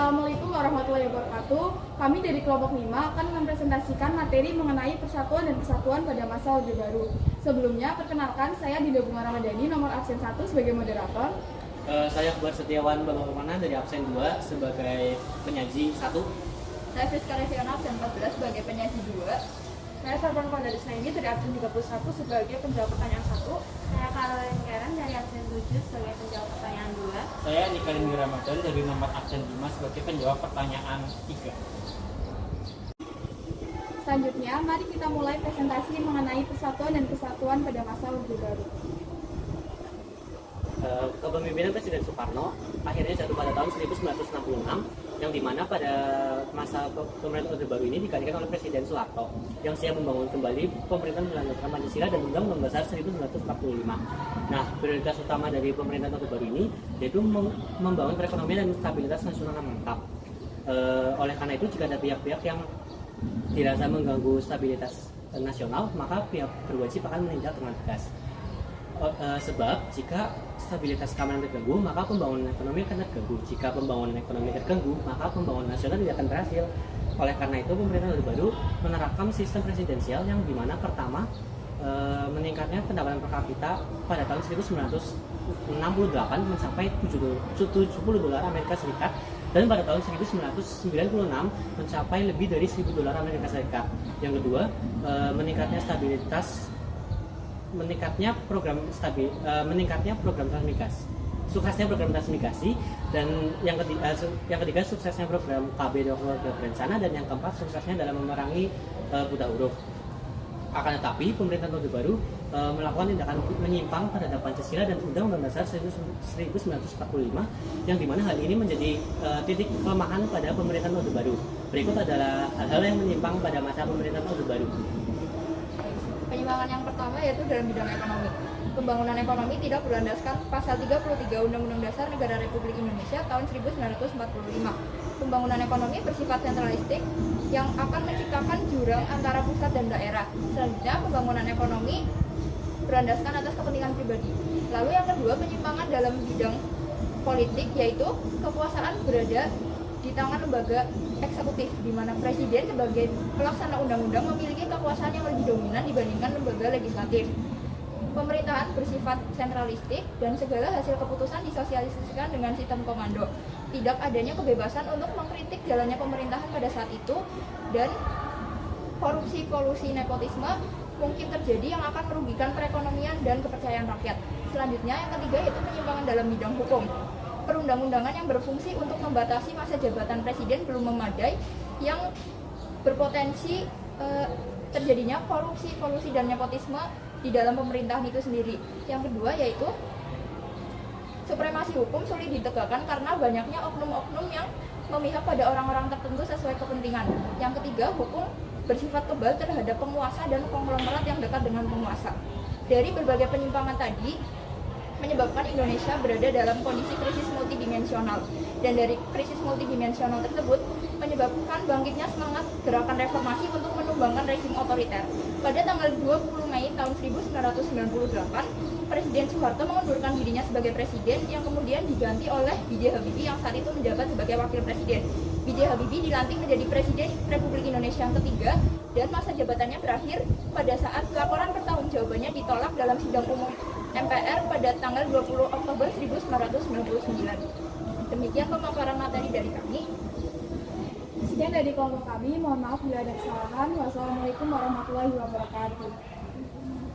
Assalamualaikum warahmatullahi wabarakatuh. Kami dari kelompok 5 akan mempresentasikan materi mengenai persatuan dan kesatuan pada masa Orde Baru. Sebelumnya, perkenalkan saya Dinda Bunga Ramadhani, nomor absen 1 sebagai moderator. Saya Akbar Setiawan Bambang dari absen 2 sebagai penyaji 1. Saya Friska Reviana absen 14 sebagai penyaji 2. Saya Sarpan Kondaris Naini dari absen 31 sebagai penjawab pertanyaan 1. Saya Caroline Karen dari absen 7 sebagai penjawab pertanyaan 2. Saya Nikarin Ramadan dari nomor absen 5 sebagai penjawab pertanyaan 3. Selanjutnya, mari kita mulai presentasi mengenai persatuan dan kesatuan pada masa Orde Baru. Kepemimpinan Presiden Soekarno akhirnya jatuh pada tahun 1966, yang dimana pada masa pemerintahan Orde Baru ini digantikan oleh Presiden Soeharto yang siap membangun kembali pemerintahan melanjutkan Pancasila dan Undang-Undang Dasar 1945. Nah, prioritas utama dari pemerintahan Orde Baru ini yaitu membangun perekonomian dan stabilitas nasional yang mantap. Oleh karena itu, jika ada pihak-pihak yang dirasa mengganggu stabilitas nasional, maka pihak berwajib akan menindak dengan tegas. Sebab jika stabilitas keamanan terganggu, maka pembangunan ekonomi akan terganggu. Jika pembangunan ekonomi terganggu, maka pembangunan nasional tidak akan berhasil. Oleh karena itu, pemerintahan Orde Baru menerapkan sistem presidensial yang dimana pertama meningkatnya pendapatan per kapita pada tahun 1968 mencapai $70 Amerika Serikat, dan pada tahun 1996 mencapai lebih dari $1.000 Amerika Serikat. Yang kedua, meningkatnya program transmigrasi, suksesnya program transmigrasi, dan yang ketiga suksesnya program KB keluarga berencana, dan yang keempat suksesnya dalam memerangi buta huruf. Akan tetapi, pemerintahan Orde Baru melakukan tindakan menyimpang terhadap Pancasila dan Undang-Undang Dasar 1945, yang dimana hal ini menjadi titik kelemahan pada pemerintahan Orde Baru. Berikut adalah hal-hal yang menyimpang pada masa pemerintahan Orde Baru. Penyimpangan yang pertama yaitu dalam bidang ekonomi. Pembangunan ekonomi tidak berlandaskan pasal 33 Undang-Undang Dasar Negara Republik Indonesia tahun 1945. Pembangunan ekonomi bersifat sentralistik yang akan menciptakan jurang antara pusat dan daerah. Selanjutnya, pembangunan ekonomi berlandaskan atas kepentingan pribadi. Lalu yang kedua, penyimpangan dalam bidang politik, yaitu kekuasaan berada di tangan lembaga eksekutif, di mana presiden sebagai pelaksana undang-undang memiliki kekuasaan yang lebih dominan dibandingkan lembaga legislatif. Pemerintahan bersifat sentralistik dan segala hasil keputusan disosialisasikan dengan sistem komando. Tidak adanya kebebasan untuk mengkritik jalannya pemerintahan pada saat itu, dan korupsi, kolusi, nepotisme mungkin terjadi yang akan merugikan perekonomian dan kepercayaan rakyat. Selanjutnya, yang ketiga yaitu penyimpangan dalam bidang hukum. Perundang-undangan yang berfungsi untuk membatasi masa jabatan presiden belum memadai, yang berpotensi terjadinya korupsi, kolusi, dan nepotisme di dalam pemerintahan itu sendiri. Yang kedua yaitu supremasi hukum sulit ditegakkan karena banyaknya oknum-oknum yang memihak pada orang-orang tertentu sesuai kepentingan. Yang ketiga, hukum bersifat kebal terhadap penguasa dan konglomerat yang dekat dengan penguasa. Dari berbagai penyimpangan tadi menyebabkan Indonesia berada dalam kondisi krisis multidimensional, dan dari krisis multidimensional tersebut menyebabkan bangkitnya semangat gerakan reformasi untuk menumbangkan rezim otoriter. Pada tanggal 20 Mei tahun 1998, Presiden Soeharto mengundurkan dirinya sebagai presiden, yang kemudian diganti oleh B.J. Habibie yang saat itu menjabat sebagai wakil presiden. B.J. Habibie dilantik menjadi Presiden Republik Indonesia yang ketiga, dan masa jabatannya berakhir pada saat laporan pertanggungjawabannya ditolak dalam sidang umum MPR pada tanggal 20 Oktober 1999. Demikian pemaparan materi dari kami. Sekian dari kelompok kami, mohon maaf bila ada kesalahan. Wassalamualaikum warahmatullahi wabarakatuh.